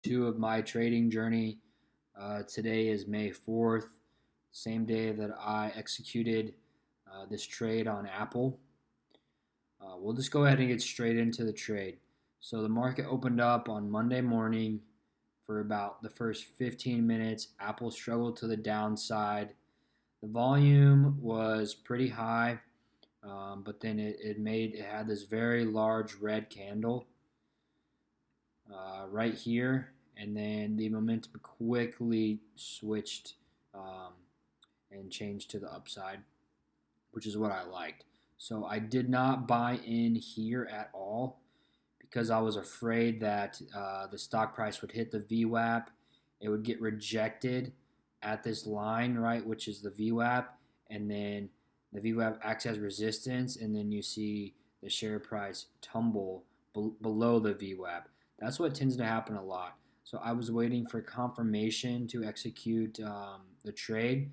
Two of my trading journey. Today is May 4th, same day that I executed this trade on Apple. We'll just go ahead and get straight into the trade. So the market opened up on Monday morning for about the first 15 minutes. Apple struggled to the downside. The volume was pretty high, but then it had this very large red candle right here, and then the momentum quickly switched um, and changed to the upside, which is what I liked. So I did not buy in here at all because I was afraid that the stock price would hit the VWAP, it would get rejected at this line, right, which is the VWAP, and then the VWAP acts as resistance, and then you see the share price tumble below the VWAP. That's what tends to happen a lot. So I was waiting for confirmation to execute the trade,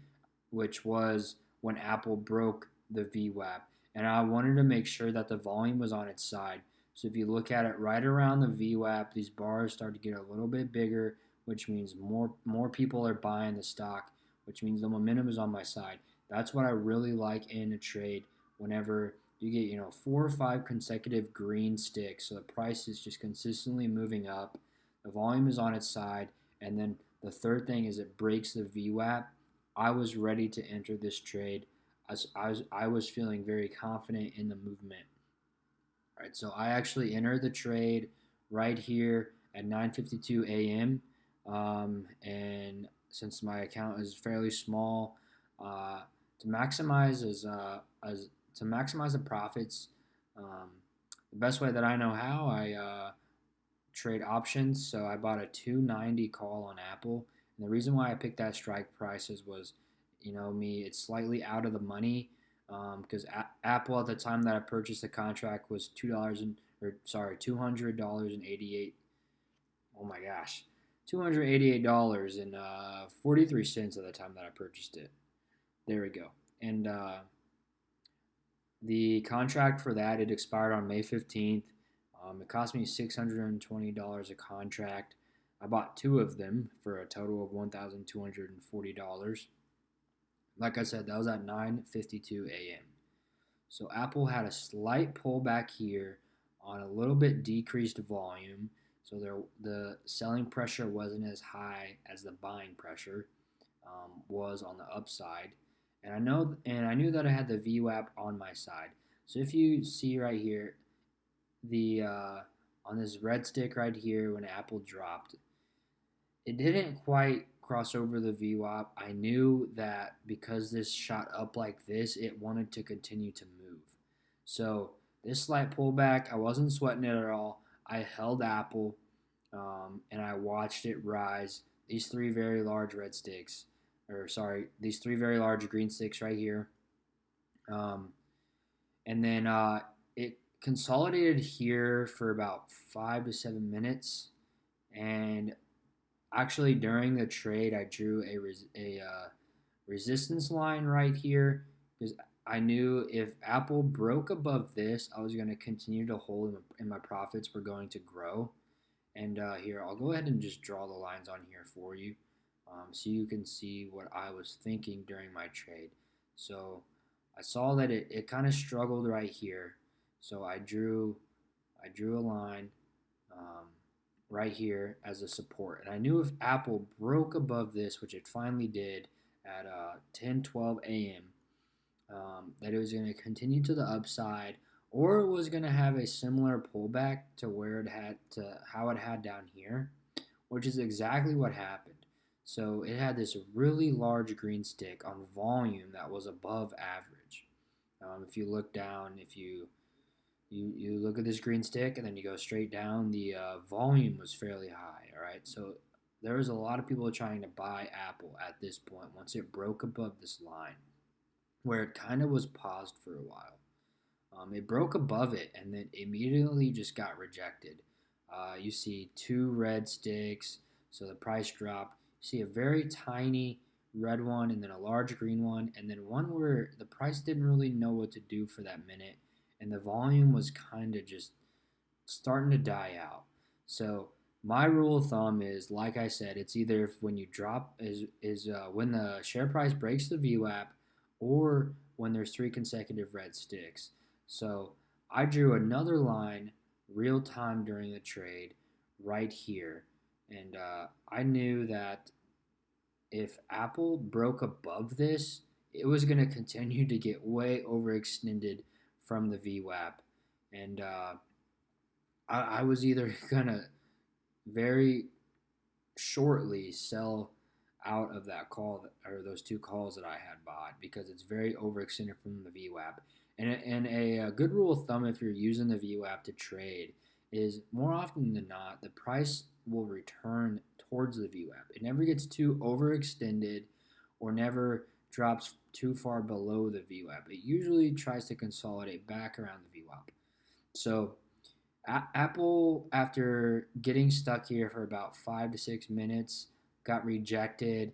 which was when Apple broke the VWAP. And I wanted to make sure that the volume was on its side. So if you look at it right around the VWAP, these bars start to get a little bit bigger, which means more people are buying the stock, which means the momentum is on my side. That's what I really like in a trade. Whenever you get 4 or 5 consecutive green sticks, so the price is just consistently moving up, the volume is on its side, and then the third thing is it breaks the VWAP. I was ready to enter this trade. I was feeling very confident in the movement. All right, so I actually entered the trade right here at 9:52 a.m. And since my account is fairly small, uh, to maximize as to maximize the profits, um, the best way that I know how, I trade options. So I bought a 290 call on Apple, and the reason why I picked that strike prices was, it's slightly out of the money because Apple at the time that I purchased the contract was $200.88. Oh my gosh, $288.43 at the time that I purchased it. There we go. And the contract for that, it expired on May 15th. It cost me $620 a contract. I bought two of them for a total of $1,240. Like I said, that was at 9:52 a.m. So Apple had a slight pullback here on a little bit decreased volume. So the selling pressure wasn't as high as the buying pressure was on the upside. And I knew that I had the VWAP on my side. So if you see right here, the on this red stick right here when Apple dropped, it didn't quite cross over the VWAP. I knew that because this shot up like this, it wanted to continue to move. So this slight pullback, I wasn't sweating it at all. I held Apple and I watched it rise. These three very large red sticks, or sorry, these three very large green sticks right here. Um, and then it consolidated here for about 5 to 7 minutes. And actually, during the trade, I drew a resistance line right here because I knew if Apple broke above this, I was going to continue to hold and my profits were going to grow. And here, I'll go ahead and just draw the lines on here for you so you can see what I was thinking during my trade. So I saw that it kind of struggled right here. So I drew a line um, right here as a support. And I knew if Apple broke above this, which it finally did at 10:12 a.m., that it was going to continue to the upside, or it was going to have a similar pullback to where it had to how it had down here, which is exactly what happened. So it had this really large green stick on volume that was above average. If you look down, if you look at this green stick and then you go straight down, the volume was fairly high. All right, so there was a lot of people trying to buy Apple at this point once it broke above this line, where it kind of was paused for a while. It broke above it and then immediately just got rejected. You see two red sticks, so the price dropped. You see a very tiny red one and then a large green one, and then one where the price didn't really know what to do for that minute, and the volume was kind of just starting to die out. So My rule of thumb is, like I said, it's either if when you drop when the share price breaks the VWAP, or when there's three consecutive red sticks. So I drew another line real time during the trade right here, and I knew that if Apple broke above this, it was going to continue to get way overextended from the VWAP, and I was either gonna very shortly sell out of that call or those two calls that I had bought because it's very overextended from the VWAP. And a good rule of thumb if you're using the VWAP to trade is more often than not the price will return towards the VWAP. It never gets too overextended or never drops too far below the VWAP. It usually tries to consolidate back around the VWAP. So Apple, after getting stuck here for about 5 to 6 minutes, got rejected.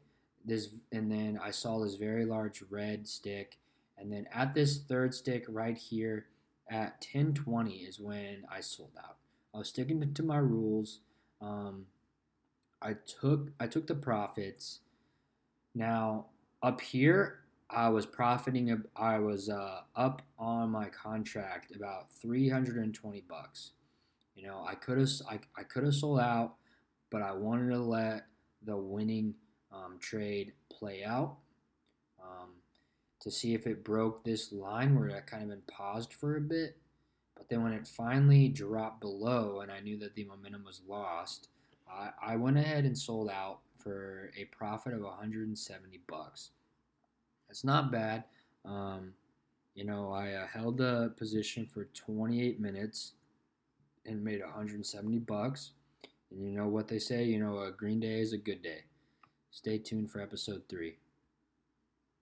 And then I saw this very large red stick, and then at this third stick right here at 10:20 is when I sold out. I was sticking to my rules. Um, I took the profits. Now up here, I was profiting. I was up on my contract about $320. I could have sold out, but I wanted to let the winning trade play out um, to see if it broke this line where it kind of been paused for a bit. But then when it finally dropped below and I knew that the momentum was lost, I went ahead and sold out for a profit of $170. That's not bad. Um, I held the position for 28 minutes and made $170. And you know what they say, a green day is a good day. Stay tuned for episode 3.